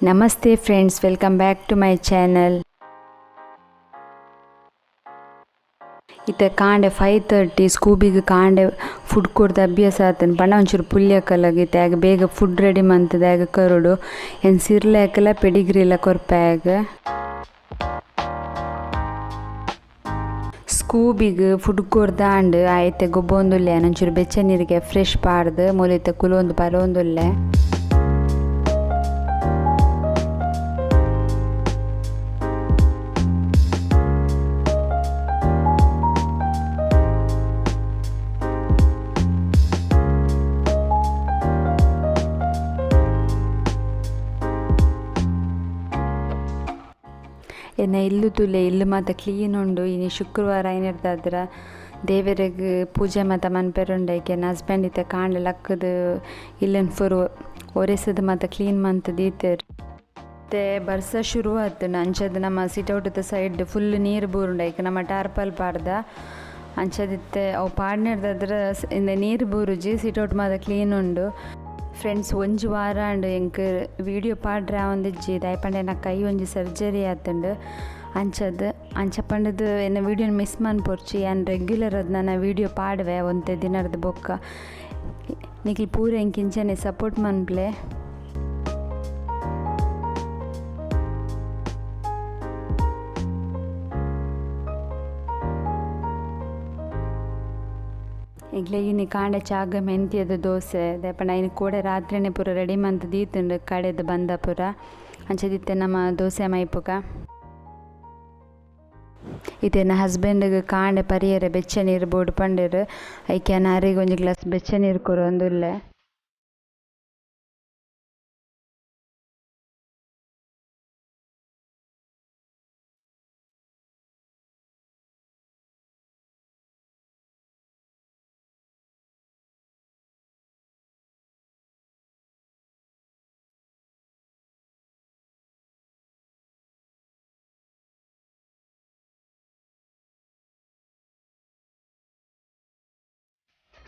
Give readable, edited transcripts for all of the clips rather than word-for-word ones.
ನಮಸ್ತೆ friends, welcome back to my channel. ಇತ್ತೆ ಕಾಂಡೆ 5:30 ಸ್ಕೂಬಿಗೆ ಕಾಂಡೆ ಫುಡ್ ಕೊಡ್ದು ಅಭ್ಯಾಸ ಆತನ ಪಂಡ ಒಂಚೂರು ಪುಲ್ಯಕಲಾಗಿತ್ತೆ ಆಗ ಬೇಗ ಫುಡ್ ರೆಡಿ ಮಂತದ ಆಗ ಕರುಡು ಏನು ಸಿರ್ಲಾಕಲ ಪೆಡಿಗ್ರಿಲ್ಲ ಕೊರ್ಪಾಗ ಸ್ಕೂಬಿಗೆ ಫುಡ್ ಕೊಡ್ದಾಂಡು ಆಯ್ತೆ ಗೊಬ್ಬೊಂದುಲ್ಲೆ ಒಂಚೂರು ಬೆಚ್ಚ ನೀರಿಗೆ ಫ್ರೆಶ್ ಪಾಡ್ದು ಮೂಲಿತೆ ಕುಲೊಂದು ಬರೋಂದುಲ್ಲೆ. ಎನ್ನ ಇಲ್ಲು ತುಲೆ ಇಲ್ಲು ಮಾತ ಕ್ಲೀನ್ ಉಂಡು. ಇನಿ ಶುಕ್ರವಾರ ಏನಿರ್ದಾದ್ರೆ ದೇವರಿಗೆ ಪೂಜೆ ಮಾತ ಮನ್ಪೆರುಂಡೈಕೆ ನನ್ನ ಹಸ್ಬೆಂಡ್ ಇತ್ತೆ ಕಾಂಡೆ ಲಕ್ಕದು ಇಲ್ಲನ್ ಫುರು ಒರೆಸದು ಮಾತ ಕ್ಲೀನ್ ಮಂತದ್ದು ಈತೇರು ಮತ್ತೆ ಬರ್ಸ ಶುರು ಆಯ್ತು. ಅಂಚದು ನಮ್ಮ ಸಿಟೌಟದ ಸೈಡ್ ಫುಲ್ ನೀರು ಬೂರುಂಡೈಕೆ ನಮ್ಮ ಟಾರ್ಪಲ್ ಪಾಡ್ದ ಅಂಚದಿತ್ತೆ ಅವು ಪಾಡ್ನಿರ್ದಾದ್ರೆ ಇಂದ ನೀರು ಬೂರುಜಿ ಸಿಟೌಟ್ ಮಾತ ಕ್ಲೀನ್ ಉಂಡು. ಫ್ರೆಂಡ್ಸ್ ಒಂಜಿ ವಾರ ಅಂಡು ಎಂಕ್ ವೀಡಿಯೋ ಪಾಡ್ರೆ ಒಂದಿಜ್ಜಿ ದಾಯಪಂಡ ಎನ್ನ ಕೈ ಒಂಜಿ ಸರ್ಜರಿ ಆತುಂಡು. ಅಂಚ ಪಂಡದು ಎನ್ನ ವೀಡಿಯೋನ ಮಿಸ್ ಮನ್ಪೊರ್ಚಿ ಏನು ರೆಗ್ಯುಲರ್ ಅದು ನನ್ನ ವೀಡಿಯೋ ಪಾಡುವೆ ಒಂತೆ ದಿನದ ಬೊಕ್ಕ ನಿಖಿಲ್ ಪೂರ ಎಂಕಿಂಚನೆ ಸಪೋರ್ಟ್ ಮನ್ಪ್ಲೆ. ಈಗಲೇ ಇನ್ನು ಕಾಂಡೆ ಚಾಗ ಮೆಂತ್ಯದ ದೋಸೆ ದಯಪಂಡ ಇನ್ನು ಕೂಡ ರಾತ್ರಿನೇ ಪೂರ ರೆಡಿ ಮಂತ್ ದೀತುಂಡು ಕಡೆದು ಬಂದ ಪೂರ ಅಂಚದಿತ್ತೆ ನಮ್ಮ ದೋಸೆ ಮೈಪುಗ. ಇದು ನನ್ನ ಹಸ್ಬೆಂಡ್ಗೆ ಕಾಂಡೆ ಪರಿಯರೆ ಬೆಚ್ಚ ನೀರು ಬೋಡು ಪಂಡರು ಐಕೆ ನಾರಿಗೆ ಒಂದು ಗ್ಲಾಸ್ ಬೆಚ್ಚ ನೀರು ಕೊರೊಂದುಲ್ಲೆ.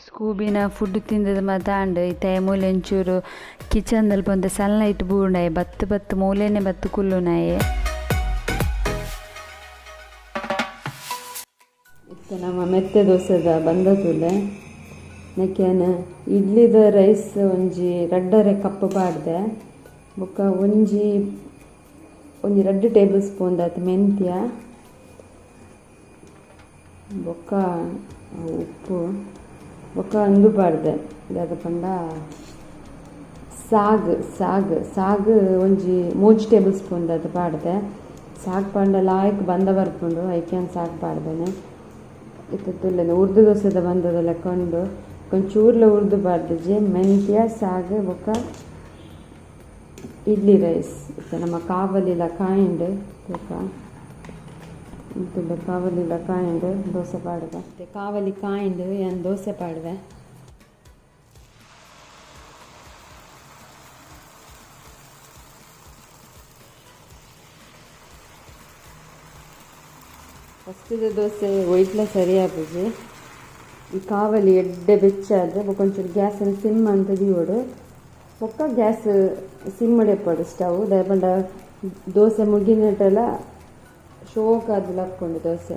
ಸ್ಕೂಬಿನ ಫುಡ್ ತಿಂದದ ಮತಾಂಡು ಇತ್ತೆ ಮೂಲೆ ಒಂಚೂರು ಕಿಚನ್ದಲ್ಲಿ ಬಂದು ಸನ್ಲೈಟ್ ಬೂರ್ನಾಯಿ ಬತ್ತು ಮೂಲೆನೇ ಬತ್ತು ಕುಲ್ಲುನಾಯಿ ಇತ್ತೆ ನಮ್ಮ ಮೆತ್ತೆ ದೋಸೆದ ಬಂದತುಲೆ ನೆಕ್ಯಾನ ಇಡ್ಲಿದ ರೈಸ್ ಒಂಜಿ ರಡ್ಡರೆ ಕಪ್ ಪಾಡ್ದೆ ಬೊಕ್ಕ ಒಂಜಿ 2 ಟೇಬಲ್ ಸ್ಪೂನ್ ದಾತ ಮೆಂತ್ಯ ಬೊಕ್ಕ ಉಪ್ಪು ಬೊಕ್ಕ ಅಂದು ಪಾಡ್ದೆ ದಾದ ಪಂಡ ಸಾಗ್ ಒಂಜಿ 3 ಟೇಬಲ್ ಸ್ಪೂನ್ ದಾತ ಪಾಡ್ದೆ. ಸಾಗ್ ಪಂಡ ಲಾಯ್ಕ್ ಬಂದ ಬರ್ಪುಂಡು ಐಕ್ಯಾನ್ ಸಾಗ್ ಪಾಡ್ದೇನೆ ಇತ್ತುಲ್ಲೇನೆ ಉರ್ದು ದೋಸೆದ ಬಂದದ ಲೆಕ್ಕೊಂಡು ಕೊಂಚೂರ್ಲ ಉರ್ದು ಪಾಡ್ದೆ ಮೆಂತ್ಯ ಸಾಗ್ ಬೊಕ್ಕ ಇಡ್ಲಿ ರೈಸ್ ಇತ್ತೆ ನಮ್ಮ ಕಾವಲಿಲ ಕಾಯಿಂಡು ಬೊಕ್ಕ ಕಾವಲಿಲ ಕಾಯಿಂಡು ದೋಸೆ ಪಾಡ್ದೆ ಕಾವಲಿ ಕಾಯಿಂಡು ಏನು ದೋಸೆ ಪಾಡ್ದೆ. ಫಸ್ಟಿದ ದೋಸೆ ಒಯ್ಟ್ಲ ಸರಿ ಆಪುಜಿ ಈ ಕಾವಲಿ ಎಡ್ಡೆ ಬೆಚ್ಚಾದ್ರೆ ಒಂಚೂರು ಗ್ಯಾಸನ್ನು ಸಿಮ್ ಅಂತ ದೀವೋಡು ಬೊಕ್ಕ ಗ್ಯಾಸ್ ಸಿಮ್ಮಡೆ ಪಡು ಸ್ಟವ್ ದಯಪಂಡ ದೋಸೆ ಮುಗಿನಟ್ಟೆಲ್ಲ ಶೋಕ್ ಆದ್ಮೇಲೆ ಹಾಕ್ಕೊಂಡು ದೋಸೆ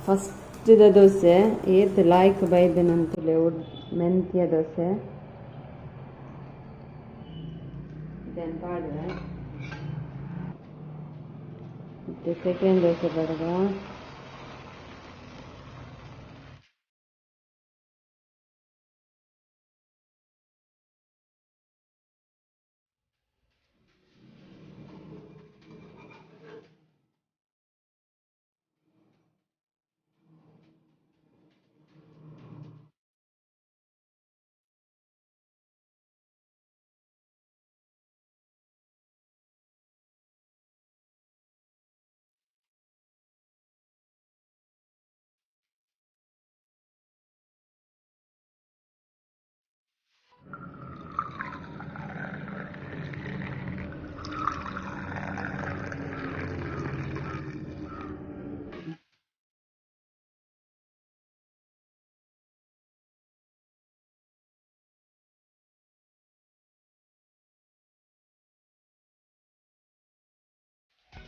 ಫಸ್ಟಿದ ದೋಸೆ ಏತ್ ಲಾಯ್ಕ್ ಬೈದನಂತಲೇ ಮೆಂತ್ಯ ದೋಸೆ ಇದನ್ನು ಪಾಡುವೆ ಮತ್ತು ಸೆಕೆಂಡ್ ದೋಸೆ ಪಾಡುವ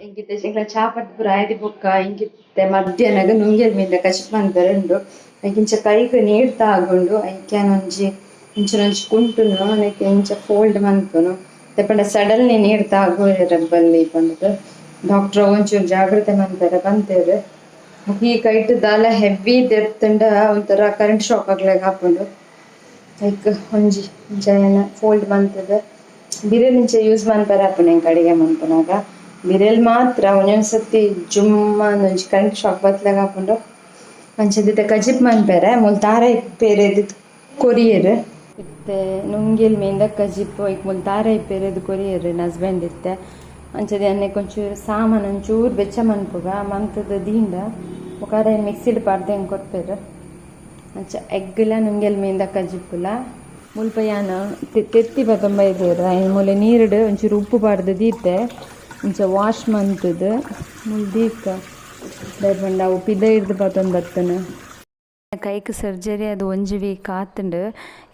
ಎಂಕಿತ್ತೆ ಎಂಕ್ಲ ಚಾಪಟ್ ಪೂರ ಆಯ್ದು ಬೊಕ್ಕ ಎಂಕಿತ್ತೆ ಮಧ್ಯಾಹ್ನಗ ನುಂಗಿಯಲ್ ಮೀದ ಕಚಿಪ್ ಮನ್ಪೆರಂಡು ಐಕಿಂಚ ಕೈಗ್ ನೀಡ್ತಾ ಆಗುಂಡು ಐಕ್ಯಾನ್ ಇಂಚನೊಂಜಿ ಕುಂಟುನು ನೆಕ್ ಇಂಚ ಫೋಲ್ಡ್ ಮನ್ಪುನು ದೆಪಂಡ ಸಡನ್ಲಿ ನೀಡ್ತಾ ಆಗೋರೆ ರಬ್ಬಲ್ಲಿ ಪಂಡ್ದು ಡಾಕ್ಟರ್ ಒಂಚೂರು ಜಾಗ್ರತೆ ಮನ್ಪೆರೆ ಬಂತೇರು ಈ ಕೈಟ್ ದಾಲ ಹೆವಿ ದೆರ್ತಂಡ ಒಂಥರ ಕರೆಂಟ್ ಶಾಕ್ ಆಗ್ಲಾಗ ಹಾಕೊಂಡು ಲೈಕ್ ಒಂಜಿ ಇಂಚ ಫೋಲ್ಡ್ ಮನ್ತದ ಬಿರೇಲ್ ಇಂಚ ಯೂಸ್ ಮನ್ಪೆರೆ ಹಾಪುಂಡು ಎಂಕ್ ಅಡಿಗೆ ಮನ್ಪುನಾಗ ಬಿರೇಲ್ ಮಾತ್ರ ಒಂದೊಂದ್ಸತಿ ಜುಮ್ಮ ಒಂಜಿ ಕರೆಂಟ್ ಶಾಕ್ ಬತ್ಲಾಗ ಹಾಕೊಂಡು ಅಂಚದಿತ್ತೆ ಕಜಿಪ್ ಮನ್ಪೆರೆ ಮುಲ್ ತಾರ ಇಪ್ಪೇರೆದು ಕೊರಿಯರ್ ಇತ್ತೆ ನುಂಗಿಲ್ ಮೇಂದ ಕಜಿಪ್ ಈಗ ಮುಲ್ ತಾರ ಇಪ್ಪೇರೆದು ಕೊರಿಯರ್ ನನ್ನ ಹಸ್ಬೆಂಡ್ ಇತ್ತೆ ಅಂಚದೆ ಅನ್ನಕ್ಕೆ ಒಂಚೂರು ಸಾಮಾನು ಒಂಚೂರು ಬೆಚ್ಚ ಮನ್ಪುಗ ಮಂತದ ದೀಂಡ ಒಕ್ಕಾರೆ ಮಿಕ್ಸಿಡ್ ಪಾಡ್ದೆ ಹೆಂಗೆ ಕೊಡ್ಪೇರು ಅಂಚ ಎಗ್ಗಲ ನುಂಗಿಲ್ ಮೇಂದ ಕಜಿಪ್ಪುಲ ಮುಲ್ಪ ಯಾನು ತೆತ್ತಿ ಬತ್ತೊಂಬ ಇದ್ದೇರು ಮೂಲೆ ನೀರುಡು ಒಂಚೂರು ಉಪ್ಪು ಪಾಡ್ದು ದೀತೆ ಇಂಚ ವಾಶ್ ಮಂತದ ಮುಲ್ದೀಕ ದಯಪಂಡ ಅವು ಪಿದ ಹಿಡ್ದು ಬತ್ತೊಂದು ಬತ್ತನ ಕೈക്ക് ಸರ್ಜರಿ ಅದು ಒಂಜಿ ವೀಕ್ ಆತುಂಡು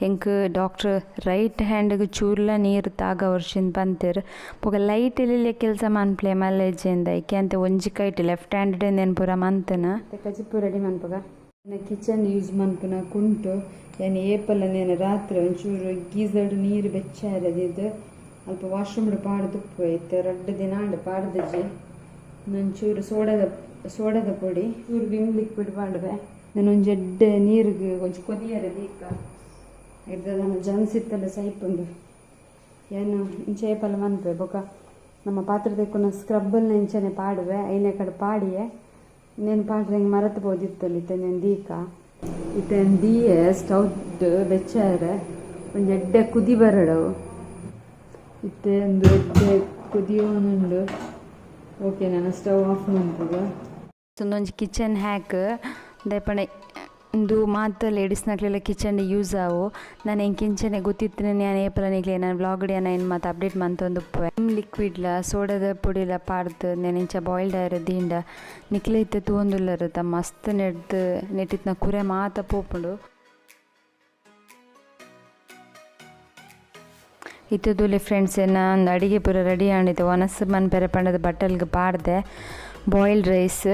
ಎಂಕ್ ಡಾಕ್ಟರ್ ರೈಟ್ ಹ್ಯಾಂಡ್ಗೆ ಚೂರ್ಲ ನೀರು ತಾಗ ವರ್ಷಿಂದ ಬಂತೇರು ಪೊಗ ಲೈಟ್ ಇಲ್ಲಿಲೆ ಕೆಲಸ ಮನ್ಪ್ಲೆ ಮಲ್ಲೆಜ್ಜೆಂದ ಐಕೆ ಅಂತ ಒಂಜಿ ಕೈಟ್ ಲೆಫ್ಟ್ ಹ್ಯಾಂಡ್ ನೆನ್ ಪೂರ ಮಂತನ ಕಜಿಪ್ಪು ರೆಡಿ ಮನ್ಪಗ ಕಿಚನ್ ಯೂಸ್ ಮನ್ಪುನ ಕುಂಟು ಏನು ಏಪಲ್ಲ ನೇನು ರಾತ್ರಿ ಒಂಚೂರು ಗೀಸರ್ಡ್ ನೀರು ಬೆಚ್ಚಾರದಿದ್ದು ಅಲ್ಪ ವಾಶ್ರೂಮ್ಡು ಪಾಡ್ದುಪ್ಪು ಐತೆ 2 ದಿನ ಪಾಡ್ದಜ್ಜಿ ಒಂಚೂರು ಸೋಡದ ಪೊಡಿ ಚೂರು ವಿಮ್ ಲಿಕ್ವಿಡ್ ಪಾಡುವೆ ನಾನು ಒಂಜಿ ಎಡ್ಡೆ ನೀರಿಗೆ ಒಂಚು ಕೊದಿಯರೆ ದೀಕ ಹಿಡ್ದದ ಜನ್ಸಿತ್ತಲ್ಲ ಸೈಪುಂಡು ಏನು ಇಂಚೆ ಏಪಲ್ಲ ಮನ್ಪೆ ಬೊಕ ನಮ್ಮ ಪಾತ್ರೆ ತೆಕ್ಕೊನ ಸ್ಕ್ರಬ್ಬಲ್ನ ಇಂಚನೆ ಪಾಡುವೆ ಐನೇ ಕಡೆ ಪಾಡಿಯೇ ಇನ್ನೇನು ಪಾಡ್ರೆ ಹಿಂಗೆ ಮರತು ಬೋದಿತ್ತಲ್ಲ ಇತ್ತೆ ನಾನು ದೀಕ ಇತ್ತೆ ದೀಯೆ ಸ್ಟವ್ದು ಬೆಚ್ಚಾರೆ ಒಂದು ಎಡ್ಡೆ ಕುದಿ ಬರಡವು ಇತ್ತೆ ಒಂದು ಎಡ್ಡೆ ಕುದಿಯೋನುಂಡು ಓಕೆ ನಾನು ಸ್ಟವ್ ಆಫ್ ಮಾಡ್ತದೆ ಒಂದೊಂದು ಕಿಚನ್ ಹ್ಯಾಕ್ ದಯಪಂಡ ಇಂದು ಮಾತ್ರ ಲೇಡೀಸ್ನಾಗ್ಲೆಲ್ಲ ಕಿಚನ್ ಯೂಸ್ ಆವು ನಾನು ಹೆಂಗೆ ಗೊತ್ತಿತ್ತು ನಾನು ಏಪಲ ನಿಗ್ಲೆ ನಾನು ವ್ಲಾಗ್ಡಿ ಏನು ಮತ್ತು ಅಪ್ಡೇಟ್ ಮಂತೊಂದು ಲಿಕ್ವಿಡ್ಲ ಸೋಡದ ಪುಡಿಲ ಪಾಡ್ದು ನಾನು ಇಂಚ ಬಾಯ್ಲ್ಡ್ ಆಯ್ರ ದೀಂಡ ನಿಕ್ಲೆ ಇತ್ತೆ ತೂಂದುಲ್ಲರುತ್ತ ಮಸ್ತ್ ನೆಟ್ಟಿತ್ನ ಕುರೆ ಮಾತ ಪೋಪುಂಡು ಇತ್ತದೂಲೆ ಫ್ರೆಂಡ್ಸ್ ಒಂದು ಅಡಿಗೆ ಪೂರ ರೆಡಿ ಆಂಡಿತ್ತು ಒನಸು ಮನ್ಪೆರೆ ಪಂಡದ ಬಟ್ಟಲ್ಗೆ ಪಾಡ್ದೆ ಬಾಯ್ಲ್ಡ್ ರೈಸ್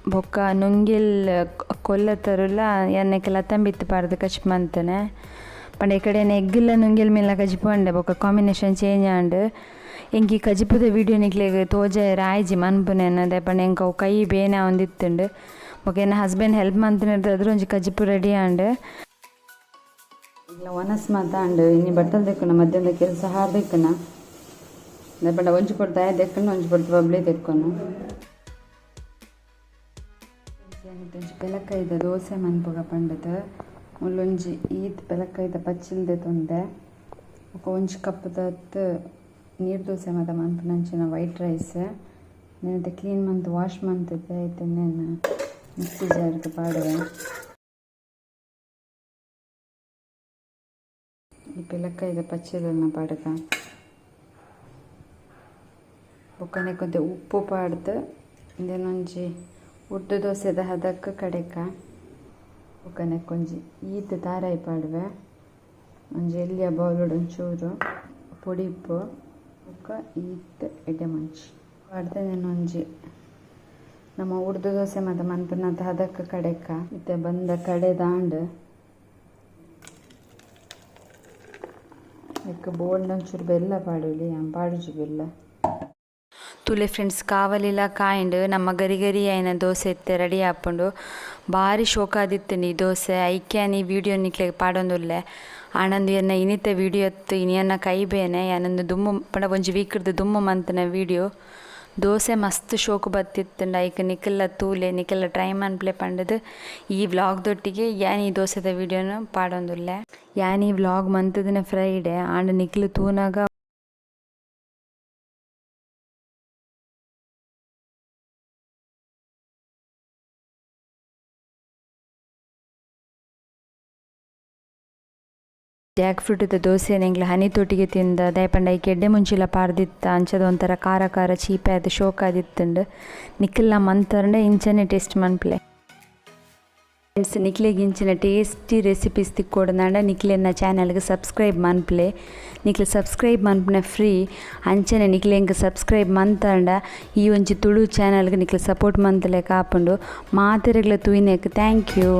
ಬೊಕ್ಕ ನುಂಗಿಲ್ ಕೊಲ್ಲ ತರುಲ್ಲ ಎಣ್ಣೆಕೆಲ್ಲ ತಂಬಿತ್ತು ಪಾಡ್ದು ಕಚ್ ಮಂತನೆ ಪಂಡ ಈ ಕಡೆ ಎಗ್ಗಿಲ್ಲ ನುಂಗಿಲ್ ಮೇಲೆ ಕಜಿಪಂಡೆ ಬೊಕ್ಕ ಕಾಂಬಿನೇಷನ್ ಚೇಂಜ್ ಆಂಡು ಎಂಕಿ ಕಜಿಪುದ ವೀಡಿಯೋ ನಿಕ್ಲೆಗ್ ತೋಜ ರಾಯ್ಜಿ ಮನ್ಪುನೇನ ದಯಪಂಡ ಎಂಕ ಅವು ಕೈ ಬೇನೆ ಒಂದಿತ್ತುಂಡು ಬೊಕ್ಕ ಎನ್ನ ಹಸ್ಬೆಂಡ್ ಹೆಲ್ಪ್ ಮಂತನಿರ್ದಾದ್ರೂ ಒಂಜಿ ಕಜಿಪು ರೆಡಿ ಆಂಡು ಇಲ್ಲ ಒನಸ್ ಮಾತಾಂಡು ಇನ್ನಿ ಬಟ್ಟಲು ತೆಕ್ಕನ ಮಧ್ಯಾಹ್ನದ ಕೆಲಸ ಹಾರ್ದೆಕ್ಕನ ದಯಪಂಡ ಒಂಜಿ ಕೊಡ್ತಾ ತೆಕ್ಕನು ಒಂಜಿ ಕೊಡ್ತು ಬಬ್ಲಿ ತೆಕ್ಕೊನು ಒಂಜಿ ಬೆಲಕೈದ ದೋಸೆ ಮನ್ಪುಗ ಪಂಡದ ಮುಲ್ಲೊಂಜಿ ಈತ್ ಬೆಲಕೈದ ಪಚ್ಚಿಲ್ದೆ ತೊಂದೆ ಒಂಜಿ ಕಪ್ಪದತ್ತು ನೀರು ದೋಸೆ ಮಾತ ಮನ್ಪುನಂಚಿನ ವೈಟ್ ರೈಸ್ ನೆನತೆ ಕ್ಲೀನ್ ಮಂತ್ ವಾಶ್ ಮಂತದ್ದೆ ಐತೆ ಇನ್ನೇನು ಮಿಕ್ಸಿ ಜಾರ್ಗೆ ಪಾಡುವೆ ಈ ಬೆಲಕೈದ ಪಚ್ಚದನ್ನ ಪಾಡ್ಗ ಬೊಕ್ಕನೆ ಕೊಂತ ಉಪ್ಪು ಪಾಡ್ದು ಇಂದೇನೊಂಜಿ ಉರ್ದು ದೋಸೆದ ಹದಕ್ಕೆ ಕಡೆಕ ಬೊಕ್ಕನೆ ಕೊಂಜಿ ಈತ್ ತಾರಾಯಿ ಪಾಡುವೆ ಒಂಜಿ ಎಲ್ಲಿಯ ಬೌಲುಡು ಒಂಚೂರು ಪೊಡಿ ಉಪ್ಪು ಬೊಕ್ಕ ಈತ್ ಎಡ್ಡೆ ಮುಂಚಿ ಪಾಡ್ದೆ ಒಂಜಿ ನಮ್ಮ ಉರ್ದು ದೋಸೆ ಮತ್ತು ಮನ್ಪುನದ ಹದಕ್ಕೆ ಕಡೆಕ ಇತ್ತೆ ಬಂದ ಕಡೆ ದಾಂಡ್ ಬೋರ್ಡ್ ಒಂಚೂರು ಬೆಲ್ಲ ಪಾಡುಲಿ ಪಾಡುಜಿ ಬೆಲ್ಲ ತುಲೆ ಫ್ರೆಂಡ್ಸ್ ಕಾವಲಿಲ್ಲ ಕಾಯಿಂಡು ನಮ್ಮ ಗರಿ ಆಯ್ನ ದೋಸೆ ಎತ್ತೆ ರೆಡಿ ಹಾಕೊಂಡು ಭಾರಿ ಶೋಕಾದಿತ್ತು ನೀ ದೋಸೆ ಐಕ್ಯಾನಿ ವೀಡಿಯೋ ನಿಕ್ಲೆ ಪಾಡೊಂದುಲ್ಲೆ ಆನಂದು ಎನ್ನ ಇನಿತ ವೀಡಿಯೋ ಎತ್ತು ಇನಿಯನ್ನ ಕೈ ಬೇನೆ ಯಾನೊಂದು ದುಮ್ಮು ಪಂಡ ಒಂಜಿ ವೀಕ್ರದ್ದು ದುಮ್ಮು ಮಂತನ ವೀಡಿಯೋ ದೋಸೆ ಮಸ್ತ್ ಶೋಕು ಬತ್ತಿತ್ತಂಡ ಐಕ್ ನಿಕ್ಕೆಲ್ಲ ತೂಲೆ ನಿಕ್ಕೆಲ್ಲ ಟ್ರೈ ಮನ್ಪ್ಲೆ ಪಂಡದು ಈ ವ್ಲಾಗ್ದೊಟ್ಟಿಗೆ ಯಾನ್ ಈ ದೋಸೆದ ವೀಡಿಯೋನ ಪಾಡೊಂದುಲ್ಲೆ ಯಾನ್ ಈ ವ್ಲಾಗ್ ಮಂತದಿನ ಫ್ರೈಡೆ ಆಂಡ ನಿಕ್ಲು ತೂನಾಗ ಜಾಕ್ ಫ್ರೂಟದ ದೋಸೆ ನೆಂಗ್ಲ ಹನಿ ತೊಟ್ಟಿಗೆ ತಿಂದ ದಯಪಂಡ ಈ ಕೆಡ್ಡೆ ಮುಂಚಿಲ ಪಾರ್ದಿತ್ತ ಅಂಚದ ಒಂಥರ ಖಾರ ಖಾರ ಚೀಪೆ ಅದು ಶೋಕಾದಿತ್ತಂಡು ನಿಕ್ಕೆಲ್ಲ ಮಂತಂಡೆ ಇಂಚನೆ ಟೇಸ್ಟ್ ಮನ್ಪ್ಲೆ ಫ್ರೆಂಡ್ಸ್ ನಿಕ್ಲೆಗೆ ಇಂಚಿನ ಟೇಸ್ಟಿ ರೆಸಿಪೀಸ್ ತಿಕ್ಕೊಡಂಡ ನಿಕ್ಲೆನ ಚಾನಲ್ಗೆ ಸಬ್ಸ್ಕ್ರೈಬ್ ಮನ್ಪ್ಲೆ ನಿಕ್ಲೆ ಸಬ್ಸ್ಕ್ರೈಬ್ ಮನ್ಪುನ ಫ್ರೀ ಅಂಚನೆ ನಿಕ್ಲೆಂಗೆ ಸಬ್ಸ್ಕ್ರೈಬ್ ಮಂತಂಡ ಈ ಒಂಜಿ ತುಳು ಚಾನಲ್ಗೆ ನಿಕ್ಲೆ ಸಪೋರ್ಟ್ ಮಂತಲೆ ಕಾಪುಂಡು ಮಾತೆರೆಗ್ಲ ತೂಯಿನೆಕ್ ಥ್ಯಾಂಕ್ ಯು.